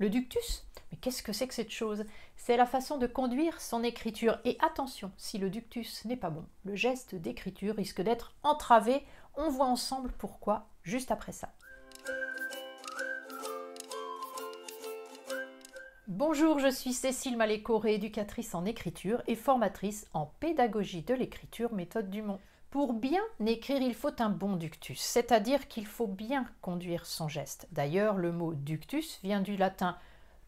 Le ductus? Mais qu'est-ce que c'est que cette chose? C'est la façon de conduire son écriture. Et attention, si le ductus n'est pas bon, le geste d'écriture risque d'être entravé. On voit ensemble pourquoi juste après ça. Bonjour, je suis Cécile Maléco, rééducatrice en écriture et formatrice en pédagogie de l'écriture méthode Dumont. Pour bien écrire, il faut un bon ductus, c'est-à-dire qu'il faut bien conduire son geste. D'ailleurs, le mot ductus vient du latin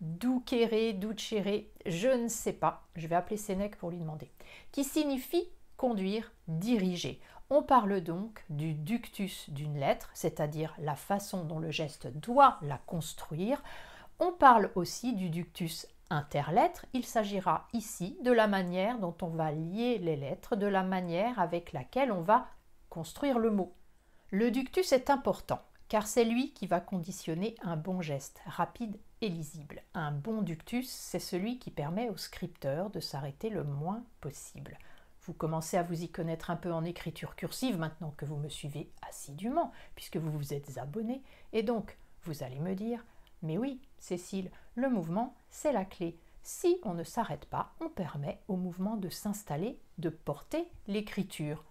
ducere, ducere, je ne sais pas, je vais appeler Sénèque pour lui demander, qui signifie conduire, diriger. On parle donc du ductus d'une lettre, c'est-à-dire la façon dont le geste doit la construire. On parle aussi du ductus interlettre. Il s'agira ici de la manière dont on va lier les lettres, de la manière avec laquelle on va construire le mot. Le ductus est important car c'est lui qui va conditionner un bon geste, rapide et lisible. Un bon ductus, c'est celui qui permet au scripteur de s'arrêter le moins possible. Vous commencez à vous y connaître un peu en écriture cursive maintenant que vous me suivez assidûment, puisque vous vous êtes abonné, et donc vous allez me dire « Mais oui, Cécile, le mouvement, c'est la clé. Si on ne s'arrête pas, on permet au mouvement de s'installer, de porter l'écriture. »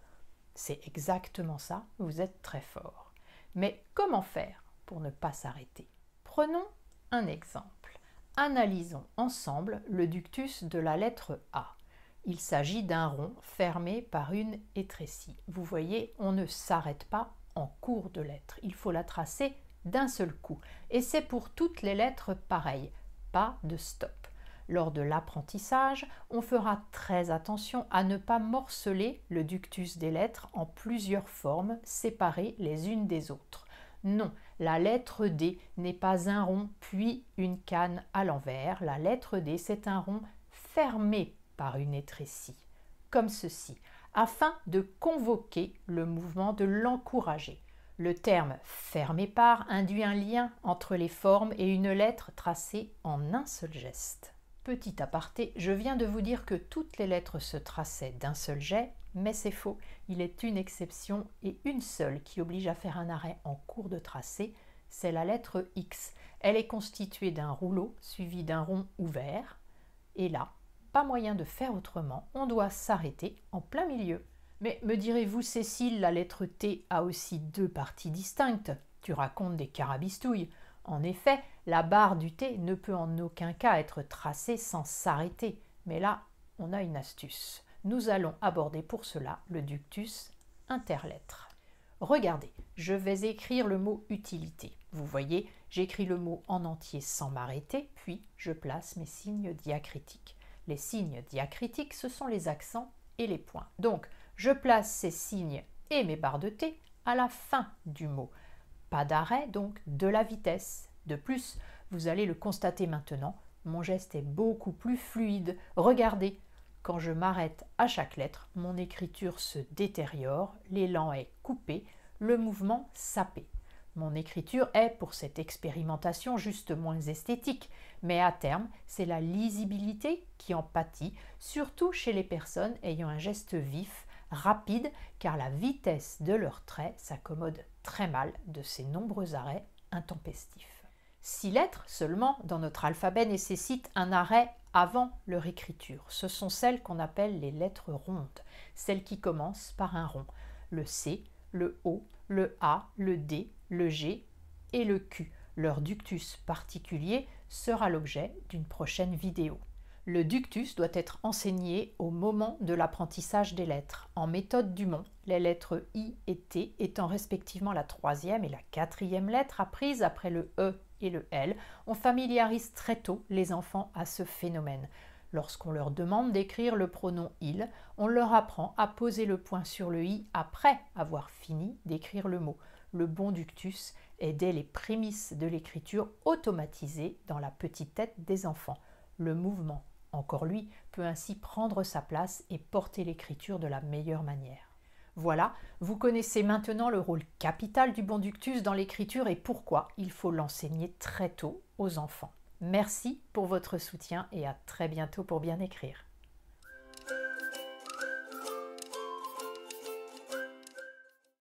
C'est exactement ça, vous êtes très fort. Mais comment faire pour ne pas s'arrêter? Prenons un exemple. Analysons ensemble le ductus de la lettre A. Il s'agit d'un rond fermé par une étrécie. Vous voyez, on ne s'arrête pas en cours de lettre. Il faut la tracer d'un seul coup. Et c'est pour toutes les lettres pareil, pas de stop. Lors de l'apprentissage, on fera très attention à ne pas morceler le ductus des lettres en plusieurs formes séparées les unes des autres. Non, la lettre D n'est pas un rond puis une canne à l'envers. La lettre D, c'est un rond fermé par une étrécie, comme ceci, afin de convoquer le mouvement, de l'encourager. Le terme « fermé par » induit un lien entre les formes et une lettre tracée en un seul geste. Petit aparté, je viens de vous dire que toutes les lettres se traçaient d'un seul jet, mais c'est faux. Il est une exception et une seule qui oblige à faire un arrêt en cours de tracé, c'est la lettre X. Elle est constituée d'un rouleau suivi d'un rond ouvert, et là, pas moyen de faire autrement, on doit s'arrêter en plein milieu. Mais me direz-vous, Cécile, la lettre T a aussi deux parties distinctes. Tu racontes des carabistouilles. En effet, la barre du T ne peut en aucun cas être tracée sans s'arrêter. Mais là, on a une astuce. Nous allons aborder pour cela le ductus interlettre. Regardez, je vais écrire le mot utilité. Vous voyez, j'écris le mot en entier sans m'arrêter, puis je place mes signes diacritiques. Les signes diacritiques, ce sont les accents et les points. Donc, je place ces signes et mes barres de T à la fin du mot. Pas d'arrêt, donc de la vitesse. De plus, vous allez le constater maintenant, mon geste est beaucoup plus fluide. Regardez, quand je m'arrête à chaque lettre, mon écriture se détériore, l'élan est coupé, le mouvement sapé. Mon écriture est, pour cette expérimentation, juste moins esthétique, mais à terme, c'est la lisibilité qui en pâtit, surtout chez les personnes ayant un geste vif, rapide, car la vitesse de leurs traits s'accommode très mal de ces nombreux arrêts intempestifs. 6 lettres seulement dans notre alphabet nécessitent un arrêt avant leur écriture. Ce sont celles qu'on appelle les lettres rondes, celles qui commencent par un rond. Le C, le O, le A, le D, le G et le Q. Leur ductus particulier sera l'objet d'une prochaine vidéo. Le ductus doit être enseigné au moment de l'apprentissage des lettres. En méthode Dumont, les lettres I et T étant respectivement la 3e et la 4e lettre apprises après le E et le L, on familiarise très tôt les enfants à ce phénomène. Lorsqu'on leur demande d'écrire le pronom « il », on leur apprend à poser le point sur le « i » après avoir fini d'écrire le mot. Le bon ductus est dès les prémices de l'écriture automatisé dans la petite tête des enfants. Le mouvement, encore lui, peut ainsi prendre sa place et porter l'écriture de la meilleure manière. Voilà, vous connaissez maintenant le rôle capital du bon ductus dans l'écriture et pourquoi il faut l'enseigner très tôt aux enfants. Merci pour votre soutien et à très bientôt pour bien écrire.